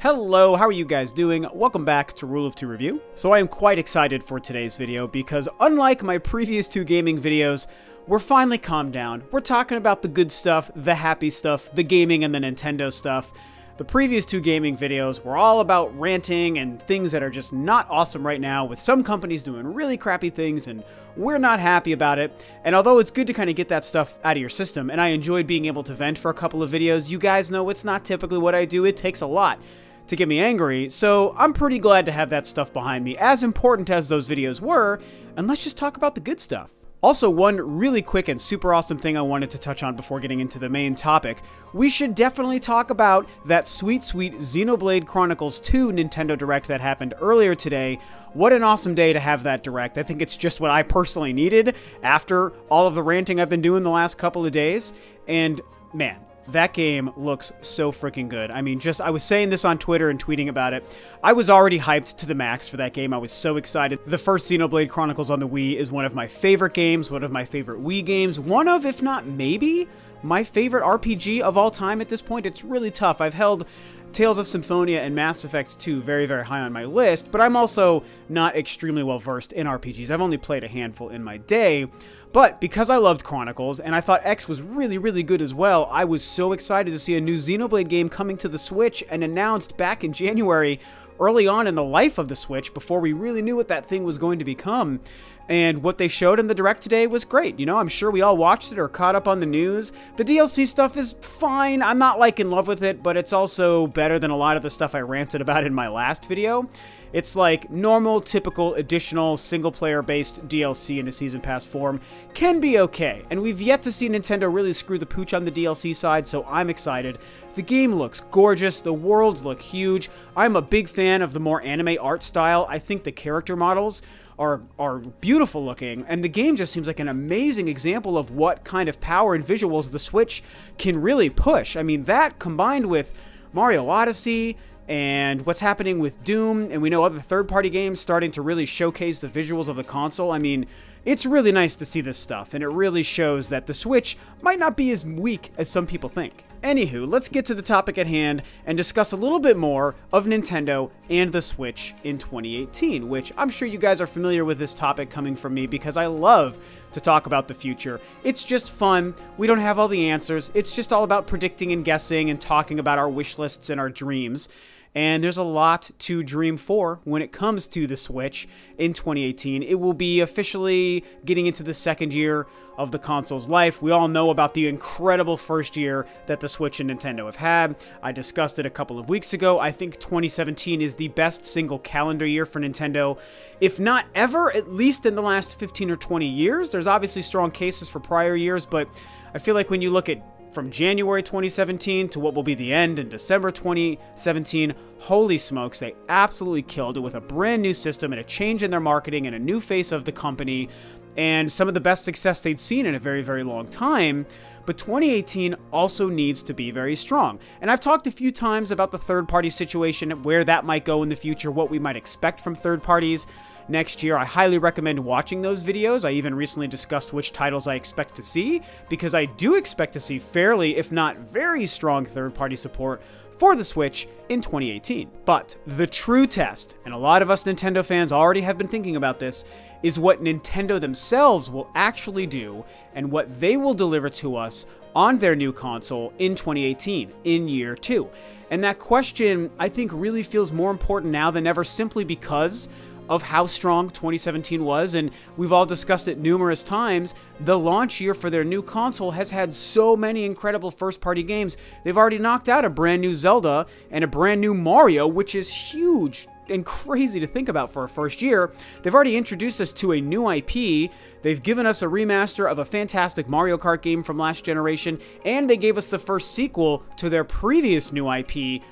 Hello, how are you guys doing? Welcome back to Rule of Two Review. So I am quite excited for today's video because unlike my previous two gaming videos, we're finally calmed down. We're talking about the good stuff, the happy stuff, the gaming and the Nintendo stuff. The previous two gaming videos were all about ranting and things that are just not awesome right now, with some companies doing really crappy things and we're not happy about it. And although it's good to kind of get that stuff out of your system, and I enjoyed being able to vent for a couple of videos, you guys know it's not typically what I do. It takes a lot to get me angry, so I'm pretty glad to have that stuff behind me, as important as those videos were, and let's just talk about the good stuff. Also, one really quick and super awesome thing I wanted to touch on before getting into the main topic. We should definitely talk about that sweet, sweet Xenoblade Chronicles 2 Nintendo Direct that happened earlier today. What an awesome day to have that Direct. I think it's just what I personally needed after all of the ranting I've been doing the last couple of days. And man, that game looks so freaking good. I mean, I was saying this on Twitter and tweeting about it. I was already hyped to the max for that game. I was so excited. The first Xenoblade Chronicles on the Wii is one of my favorite games, one of my favorite Wii games, one of, if not maybe, my favorite RPG of all time at this point. It's really tough. I've held Tales of Symphonia and Mass Effect 2 very, very high on my list, but I'm also not extremely well versed in RPGs. I've only played a handful in my day. But because I loved Chronicles, and I thought X was really, really good as well, I was so excited to see a new Xenoblade game coming to the Switch and announced back in January, early on in the life of the Switch, before we really knew what that thing was going to become. And what they showed in the Direct today was great. You know, I'm sure we all watched it or caught up on the news. The DLC stuff is fine. I'm not, like, in love with it, but it's also better than a lot of the stuff I ranted about in my last video. It's like normal, typical, additional, single-player-based DLC in a Season Pass form can be okay. And we've yet to see Nintendo really screw the pooch on the DLC side, so I'm excited. The game looks gorgeous. The worlds look huge. I'm a big fan of the more anime art style. I think the character models are beautiful looking, and the game just seems like an amazing example of what kind of power and visuals the Switch can really push. I mean, that combined with Mario Odyssey and what's happening with Doom, and we know other third-party games starting to really showcase the visuals of the console. I mean, it's really nice to see this stuff, and it really shows that the Switch might not be as weak as some people think. Anywho, let's get to the topic at hand and discuss a little bit more of Nintendo and the Switch in 2018, which I'm sure you guys are familiar with this topic coming from me because I love to talk about the future. It's just fun. We don't have all the answers. It's just all about predicting and guessing and talking about our wish lists and our dreams. And there's a lot to dream for when it comes to the Switch in 2018. It will be officially getting into the second year of the console's life. We all know about the incredible first year that the Switch and Nintendo have had. I discussed it a couple of weeks ago. I think 2017 is the best single calendar year for Nintendo, if not ever, at least in the last 15 or 20 years. There's obviously strong cases for prior years, but I feel like when you look at from January 2017 to what will be the end in December 2017, holy smokes, they absolutely killed it with a brand new system and a change in their marketing and a new face of the company and some of the best success they'd seen in a very, very long time. But 2018 also needs to be very strong. And I've talked a few times about the third-party situation, where that might go in the future, what we might expect from third parties next year. I highly recommend watching those videos. I even recently discussed which titles I expect to see, because I do expect to see fairly, if not very strong third-party support for the Switch in 2018. But the true test, and a lot of us Nintendo fans already have been thinking about this, is what Nintendo themselves will actually do and what they will deliver to us on their new console in 2018, in year 2. And that question, I think, really feels more important now than ever, simply because of how strong 2017 was, and we've all discussed it numerous times. The launch year for their new console has had so many incredible first-party games. They've already knocked out a brand new Zelda and a brand new Mario, which is huge and crazy to think about for a first year. They've already introduced us to a new IP. They've given us a remaster of a fantastic Mario Kart game from last generation, and they gave us the first sequel to their previous new IP,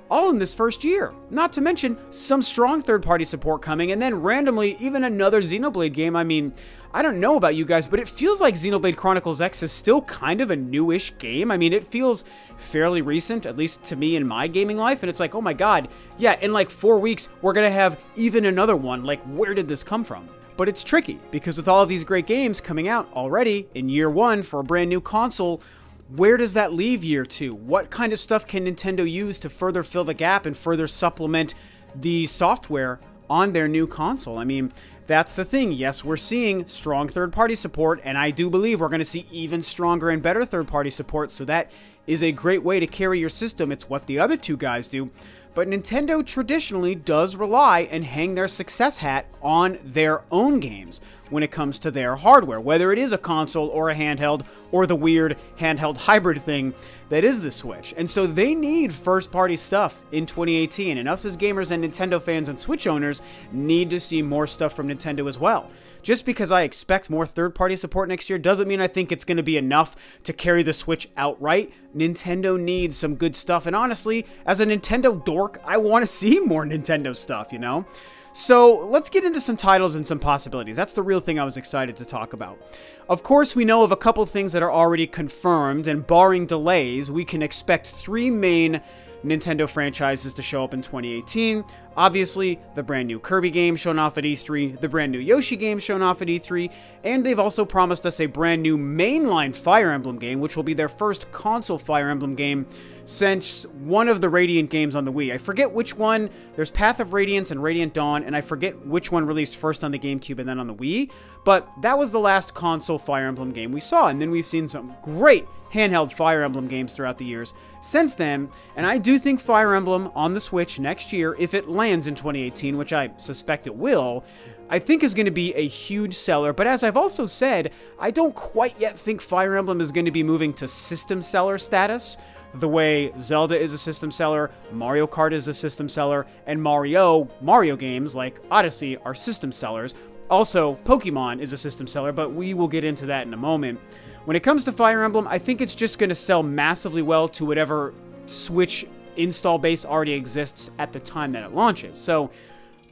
all in this first year. Not to mention some strong third-party support coming, and then randomly even another Xenoblade game. I mean, I don't know about you guys, but it feels like Xenoblade Chronicles X is still kind of a newish game. I mean, it feels fairly recent, at least to me in my gaming life, and it's like, oh my god, yeah, in like 4 weeks, we're gonna have even another one. Like, where did this come from? But it's tricky, because with all of these great games coming out already in year 1 for a brand new console, where does that leave year 2? What kind of stuff can Nintendo use to further fill the gap and further supplement the software on their new console? I mean, that's the thing. Yes, we're seeing strong third-party support, and I do believe we're going to see even stronger and better third-party support, so that is a great way to carry your system. It's what the other two guys do. But Nintendo traditionally does rely and hang their success hat on their own games when it comes to their hardware, whether it is a console or a handheld or the weird handheld hybrid thing that is the Switch. And so they need first-party stuff in 2018, and us as gamers and Nintendo fans and Switch owners need to see more stuff from Nintendo as well. Just because I expect more third-party support next year doesn't mean I think it's going to be enough to carry the Switch outright. Nintendo needs some good stuff, and honestly, as a Nintendo dork, I want to see more Nintendo stuff, you know? So let's get into some titles and some possibilities. That's the real thing I was excited to talk about. Of course, we know of a couple things that are already confirmed, and barring delays, we can expect 3 main Nintendo franchises to show up in 2018. Obviously, the brand new Kirby game shown off at E3, the brand new Yoshi game shown off at E3, and they've also promised us a brand new mainline Fire Emblem game, which will be their first console Fire Emblem game since one of the Radiant games on the Wii. I forget which one. There's Path of Radiance and Radiant Dawn, and I forget which one released first on the GameCube and then on the Wii, but that was the last console Fire Emblem game we saw, and then we've seen some great handheld Fire Emblem games throughout the years since then, and I do think Fire Emblem on the Switch next year, if it lands in 2018, which I suspect it will, I think is going to be a huge seller. But as I've also said, I don't quite yet think Fire Emblem is going to be moving to system seller status, the way Zelda is a system seller, Mario Kart is a system seller, and Mario games like Odyssey are system sellers. Also, Pokemon is a system seller, but we will get into that in a moment. When it comes to Fire Emblem, I think it's just going to sell massively well to whatever Switch install base already exists at the time that it launches. So,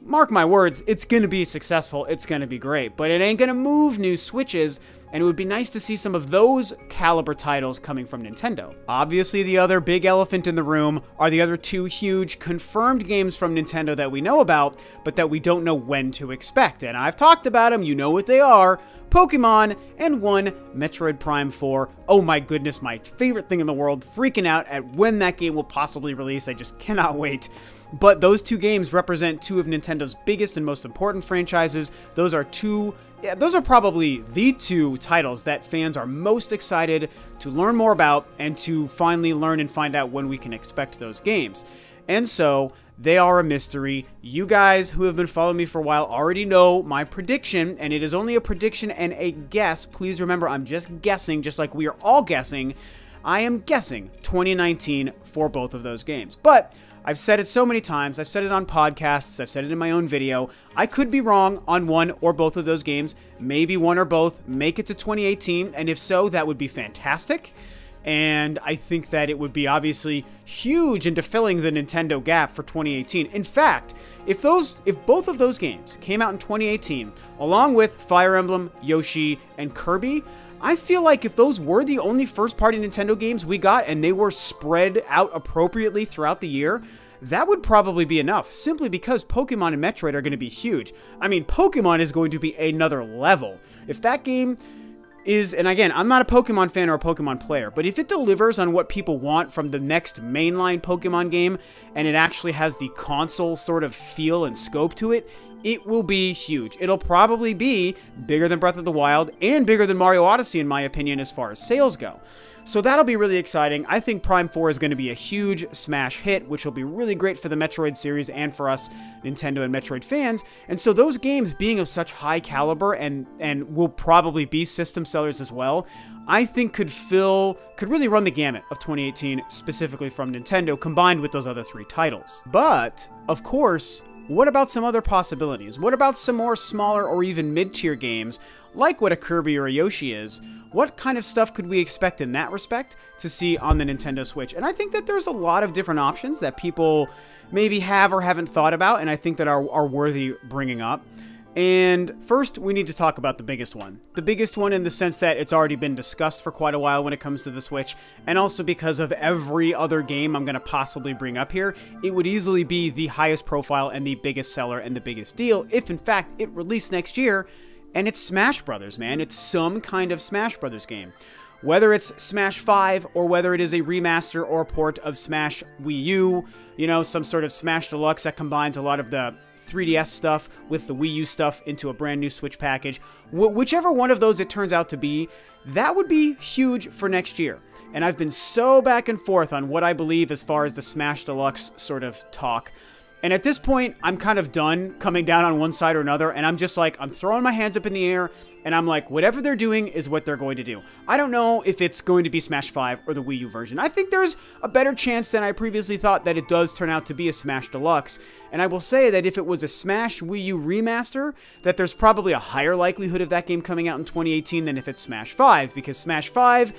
mark my words, it's going to be successful, it's going to be great, but it ain't going to move new Switches, and it would be nice to see some of those caliber titles coming from Nintendo. Obviously, the other big elephant in the room are the other 2 huge confirmed games from Nintendo that we know about, but that we don't know when to expect, and I've talked about them, you know what they are: Pokemon, and one Metroid Prime 4. Oh my goodness, my favorite thing in the world, freaking out at when that game will possibly release. I just cannot wait. But those 2 games represent 2 of Nintendo's biggest and most important franchises. Those are probably the 2 titles that fans are most excited to learn more about and to finally learn and find out when we can expect those games. And so, they are a mystery. You guys who have been following me for a while already know my prediction, and it is only a prediction and a guess. Please remember, I'm just guessing, just like we are all guessing. I am guessing 2019 for both of those games. But I've said it so many times. I've said it on podcasts. I've said it in my own video. I could be wrong on one or both of those games. Maybe one or both make it to 2018, and if so, that would be fantastic. And I think that it would be obviously huge into filling the Nintendo gap for 2018. In fact, if both of those games came out in 2018, along with Fire Emblem, Yoshi, and Kirby, I feel like if those were the only first-party Nintendo games we got and they were spread out appropriately throughout the year, that would probably be enough, simply because Pokemon and Metroid are going to be huge. I mean, Pokemon is going to be another level. If that game is, and again, I'm not a Pokemon fan or a Pokemon player, but if it delivers on what people want from the next mainline Pokemon game, and it actually has the console sort of feel and scope to it, it will be huge. It'll probably be bigger than Breath of the Wild and bigger than Mario Odyssey, in my opinion, as far as sales go. So that'll be really exciting. I think Prime 4 is going to be a huge smash hit, which will be really great for the Metroid series and for us Nintendo and Metroid fans. And so those games being of such high caliber and will probably be system sellers as well, I think could really run the gamut of 2018, specifically from Nintendo, combined with those other 3 titles. But, of course, what about some other possibilities? What about some more smaller or even mid-tier games, like what a Kirby or a Yoshi is? What kind of stuff could we expect in that respect to see on the Nintendo Switch? And I think that there's a lot of different options that people maybe have or haven't thought about, and I think that are worthy bringing up. And first, we need to talk about the biggest one. The biggest one in the sense that it's already been discussed for quite a while when it comes to the Switch, and also because of every other game I'm going to possibly bring up here, it would easily be the highest profile and the biggest seller and the biggest deal if, in fact, it released next year. And it's Smash Brothers, man. It's some kind of Smash Brothers game. whether it's Smash 5 or whether it is a remaster or port of Smash Wii U, you know, some sort of Smash Deluxe that combines a lot of the 3DS stuff with the Wii U stuff into a brand new Switch package. Whichever one of those it turns out to be, that would be huge for next year. And I've been so back and forth on what I believe as far as the Smash Deluxe sort of talk. And at this point, I'm kind of done coming down on one side or another, and I'm just like, I'm throwing my hands up in the air, and I'm like, whatever they're doing is what they're going to do. I don't know if it's going to be Smash 5 or the Wii U version. I think there's a better chance than I previously thought that it does turn out to be a Smash Deluxe. And I will say that if it was a Smash Wii U remaster, that there's probably a higher likelihood of that game coming out in 2018 than if it's Smash 5, because Smash 5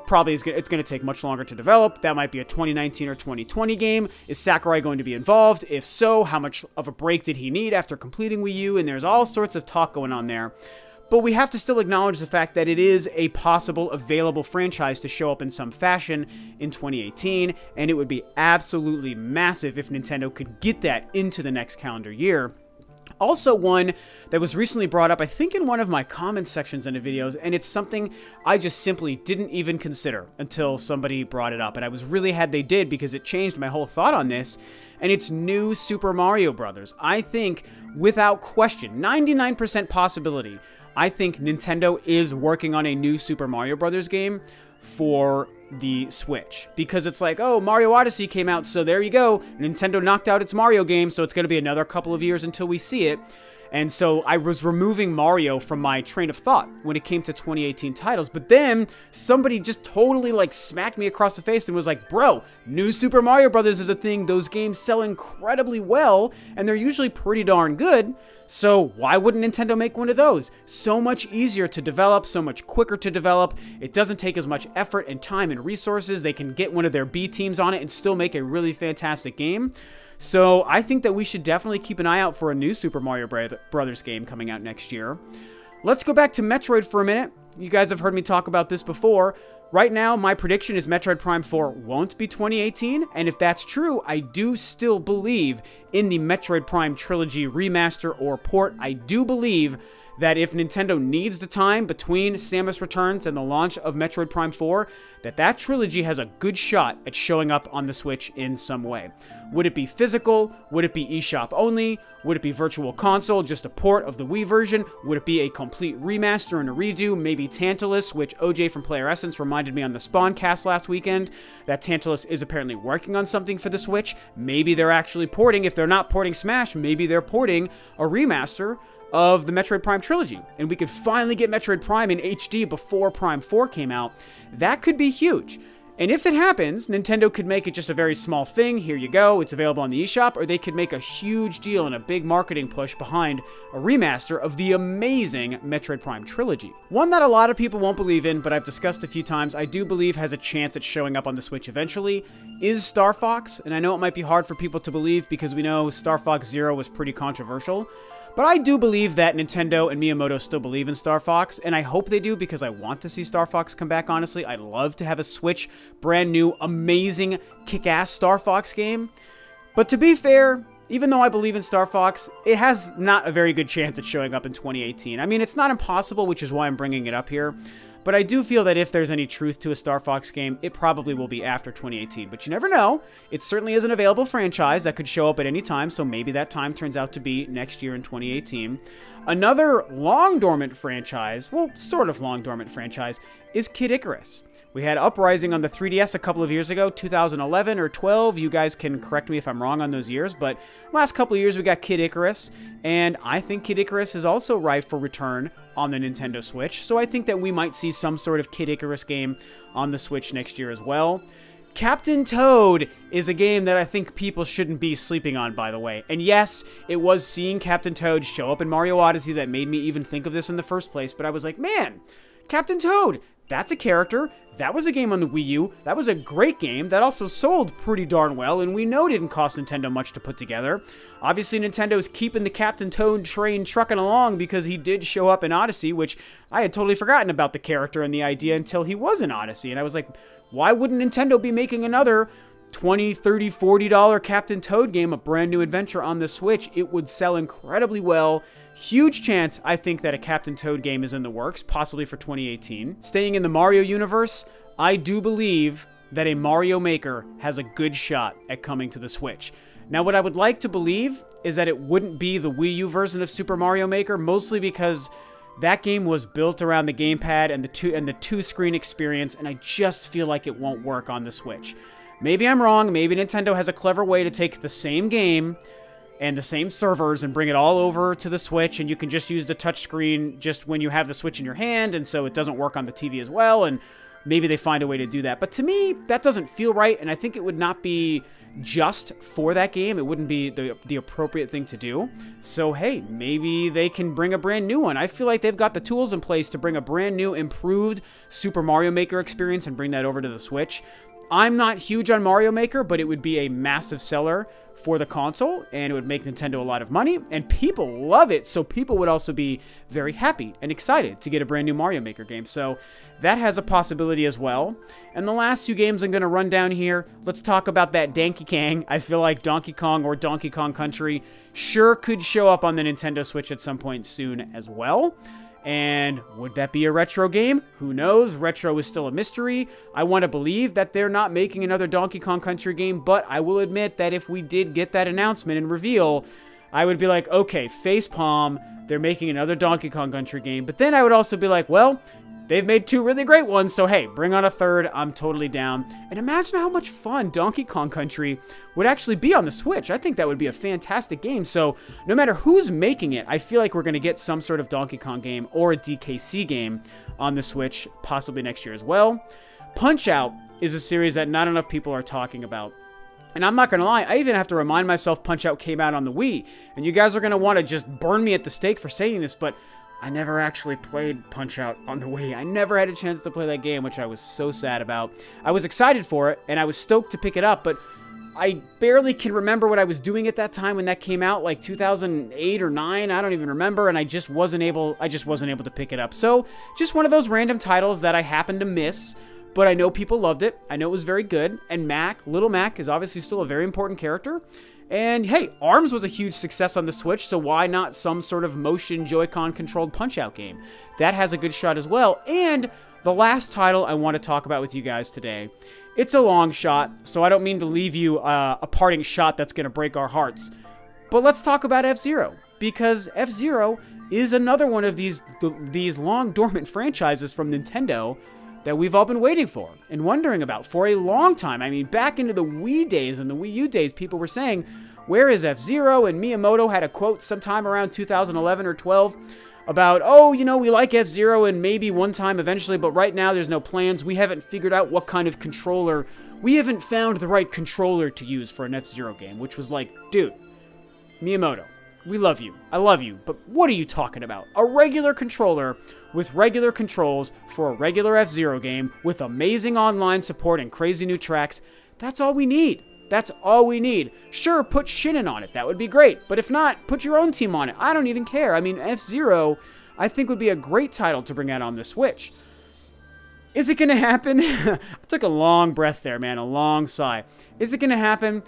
probably it's going to take much longer to develop. That might be a 2019 or 2020 game. Is Sakurai going to be involved? If so, how much of a break did he need after completing Wii U? And there's all sorts of talk going on there. But we have to still acknowledge the fact that it is a possible available franchise to show up in some fashion in 2018, and it would be absolutely massive if Nintendo could get that into the next calendar year. Also, one that was recently brought up, I think in one of my comment sections in the videos, and it's something I just simply didn't even consider until somebody brought it up, and I was really glad they did because it changed my whole thought on this, and it's New Super Mario Bros. I think, without question, 99% possibility, I think Nintendo is working on a new Super Mario Bros. Game for the Switch, because it's like, oh, Mario Odyssey came out, so there you go, Nintendo knocked out its Mario game, so it's going to be another couple of years until we see it. And so I was removing Mario from my train of thought when it came to 2018 titles. But then somebody just totally like smacked me across the face and was like, bro, New Super Mario Bros. Is a thing. Those games sell incredibly well, and they're usually pretty darn good. So why wouldn't Nintendo make one of those? So much easier to develop, so much quicker to develop. It doesn't take as much effort and time and resources. They can get one of their B teams on it and still make a really fantastic game. So I think that we should definitely keep an eye out for a new Super Mario Brothers game coming out next year. Let's go back to Metroid for a minute. You guys have heard me talk about this before. Right now, my prediction is Metroid Prime 4 won't be 2018, and if that's true, I do still believe in the Metroid Prime trilogy remaster or port. I do believe that if Nintendo needs the time between Samus Returns and the launch of Metroid Prime 4, that trilogy has a good shot at showing up on the Switch in some way. Would it be physical? Would it be eShop only? Would it be Virtual Console, just a port of the Wii version? Would it be a complete remaster and a redo? Maybe Tantalus, which OJ from Player Essence reminded me on the Spawncast last weekend, that Tantalus is apparently working on something for the Switch. Maybe they're actually porting, if they're not porting Smash, maybe they're porting a remaster of the Metroid Prime trilogy, and we could finally get Metroid Prime in HD before Prime 4 came out. That could be huge. And if it happens, Nintendo could make it just a very small thing. Here you go, it's available on the eShop, or they could make a huge deal and a big marketing push behind a remaster of the amazing Metroid Prime trilogy. One that a lot of people won't believe in, but I've discussed a few times, I do believe has a chance at showing up on the Switch eventually, is Star Fox. And I know it might be hard for people to believe because we know Star Fox Zero was pretty controversial. But I do believe that Nintendo and Miyamoto still believe in Star Fox, and I hope they do because I want to see Star Fox come back, honestly. I'd love to have a Switch, brand new, amazing, kick-ass Star Fox game. But to be fair, even though I believe in Star Fox, it has not a very good chance at showing up in 2018. I mean, it's not impossible, which is why I'm bringing it up here. But I do feel that if there's any truth to a Star Fox game, it probably will be after 2018. But you never know. It certainly is an available franchise that could show up at any time, so maybe that time turns out to be next year in 2018. Another long-dormant franchise, well, sort of long-dormant franchise, is Kid Icarus. We had Uprising on the 3DS a couple of years ago, 2011 or 12. You guys can correct me if I'm wrong on those years, but last couple of years we got Kid Icarus, and I think Kid Icarus is also ripe for return on the Nintendo Switch, so I think that we might see some sort of Kid Icarus game on the Switch next year as well. Captain Toad is a game that I think people shouldn't be sleeping on, by the way. And yes, it was seeing Captain Toad show up in Mario Odyssey that made me even think of this in the first place, but I was like, man, Captain Toad, that's a character. That was a game on the Wii U. That was a great game. That also sold pretty darn well, and we know it didn't cost Nintendo much to put together. Obviously, Nintendo's keeping the Captain Toad train trucking along because he did show up in Odyssey, which I had totally forgotten about the character and the idea until he was in Odyssey. And I was like, why wouldn't Nintendo be making another $20, $30, $40 Captain Toad game, a brand new adventure on the Switch? It would sell incredibly well. Huge chance I think that a Captain Toad game is in the works, possibly for 2018. Staying in the Mario universe, I do believe that a Mario Maker has a good shot at coming to the Switch. Now, what I would like to believe is that it wouldn't be the Wii U version of Super Mario Maker, mostly because that game was built around the gamepad and the two-screen experience, and I just feel like it won't work on the Switch. Maybe I'm wrong. Maybe Nintendo has a clever way to take the same game and the same servers and bring it all over to the Switch, and you can just use the touchscreen just when you have the Switch in your hand, and so it doesn't work on the TV as well, and maybe they find a way to do that. But to me, that doesn't feel right, and I think it would not be just for that game. It wouldn't be the appropriate thing to do. So, hey, maybe they can bring a brand new one. I feel like they've got the tools in place to bring a brand new, improved Super Mario Maker experience and bring that over to the Switch. I'm not huge on Mario Maker, but it would be a massive seller for the console, and it would make Nintendo a lot of money, and people love it, so people would also be very happy and excited to get a brand new Mario Maker game. So that has a possibility as well. And the last two games I'm going to run down here, let's talk about that Donkey Kong. I feel like Donkey Kong or Donkey Kong Country sure could show up on the Nintendo Switch at some point soon as well. And would that be a retro game? Who knows? Retro is still a mystery. I want to believe that they're not making another Donkey Kong Country game, but I will admit that if we did get that announcement and reveal, I would be like, okay, facepalm, they're making another Donkey Kong Country game. But then I would also be like, well, they've made two really great ones, so hey, bring on a third. I'm totally down. And imagine how much fun Donkey Kong Country would actually be on the Switch. I think that would be a fantastic game. So no matter who's making it, I feel like we're going to get some sort of Donkey Kong game or a DKC game on the Switch, possibly next year as well. Punch-Out is a series that not enough people are talking about. And I'm not going to lie, I even have to remind myself Punch-Out came out on the Wii. And you guys are going to want to just burn me at the stake for saying this, but I never actually played Punch-Out on the Wii. I never had a chance to play that game, which I was so sad about. I was excited for it, and I was stoked to pick it up, but I barely can remember what I was doing at that time when that came out, like 2008 or 9, I don't even remember, and I just wasn't able to pick it up. So, just one of those random titles that I happened to miss, but I know people loved it. I know it was very good, and Mac, Little Mac, is obviously still a very important character. And hey, ARMS was a huge success on the Switch, so why not some sort of motion Joy-Con controlled Punch-Out game? That has a good shot as well. And the last title I want to talk about with you guys today, it's a long shot, so I don't mean to leave you a parting shot that's going to break our hearts. But let's talk about F-Zero, because F-Zero is another one of these long dormant franchises from Nintendo that we've all been waiting for and wondering about for a long time. I mean, back into the Wii days and the Wii U days, people were saying, where is F-Zero? And Miyamoto had a quote sometime around 2011 or 12 about, oh, you know, we like F-Zero and maybe one time eventually, but right now there's no plans. We haven't figured out what kind of controller. We haven't found the right controller to use for an F-Zero game, which was like, dude, Miyamoto, we love you. I love you. But what are you talking about? A regular controller with regular controls for a regular F-Zero game with amazing online support and crazy new tracks. That's all we need. That's all we need. Sure, put Shinin on it. That would be great. But if not, put your own team on it. I don't even care. I mean, F-Zero, I think, would be a great title to bring out on the Switch. Is it going to happen? I took a long breath there, man. A long sigh. Is it going to happen?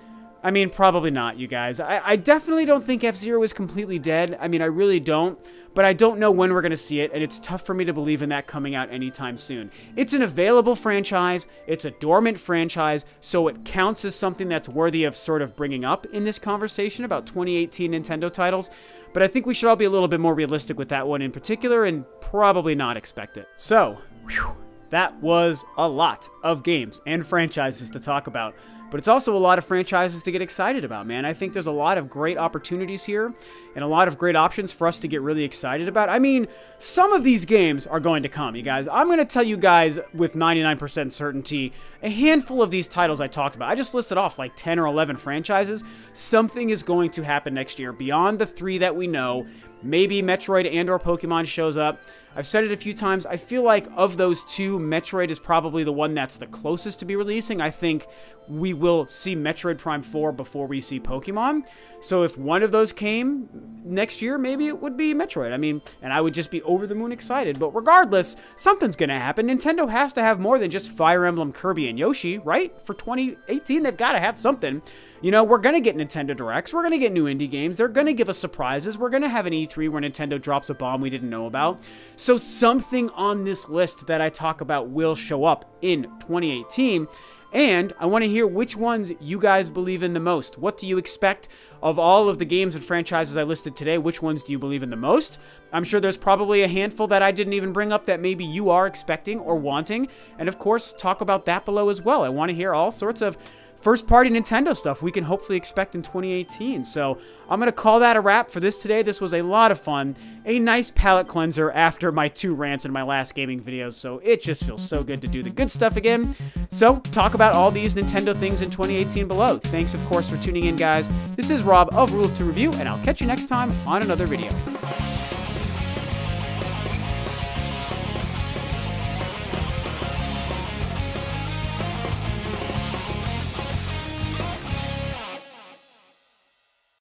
I mean, probably not, you guys. I definitely don't think F-Zero is completely dead. I mean, I really don't. But I don't know when we're going to see it, and it's tough for me to believe in that coming out anytime soon. It's an available franchise. It's a dormant franchise, so it counts as something that's worthy of sort of bringing up in this conversation about 2018 Nintendo titles. But I think we should all be a little bit more realistic with that one in particular and probably not expect it. So, whew, that was a lot of games and franchises to talk about. But it's also a lot of franchises to get excited about, man. I think there's a lot of great opportunities here and a lot of great options for us to get really excited about. I mean, some of these games are going to come, you guys. I'm going to tell you guys with 99% certainty a handful of these titles I talked about. I just listed off like 10 or 11 franchises. Something is going to happen next year beyond the 3 that we know. Maybe Metroid and or Pokemon shows up. I've said it a few times. I feel like of those two, Metroid is probably the one that's the closest to be releasing. I think we will see Metroid Prime 4 before we see Pokemon. So if one of those came next year, maybe it would be Metroid. I mean, and I would just be over the moon excited. But regardless, something's going to happen. Nintendo has to have more than just Fire Emblem, Kirby, and Yoshi, right? For 2018, they've got to have something. You know, we're going to get Nintendo Directs. We're going to get new indie games. They're going to give us surprises. We're going to have an E3 where Nintendo drops a bomb we didn't know about. So something on this list that I talk about will show up in 2018. And I want to hear which ones you guys believe in the most. What do you expect of all of the games and franchises I listed today? Which ones do you believe in the most? I'm sure there's probably a handful that I didn't even bring up that maybe you are expecting or wanting. And of course, talk about that below as well. I want to hear all sorts of first-party Nintendo stuff we can hopefully expect in 2018. So I'm going to call that a wrap for this today. This was a lot of fun. A nice palate cleanser after my 2 rants in my last gaming videos. So it just feels so good to do the good stuff again. So talk about all these Nintendo things in 2018 below. Thanks, of course, for tuning in, guys. This is Rob of Rule of 2 Review, and I'll catch you next time on another video.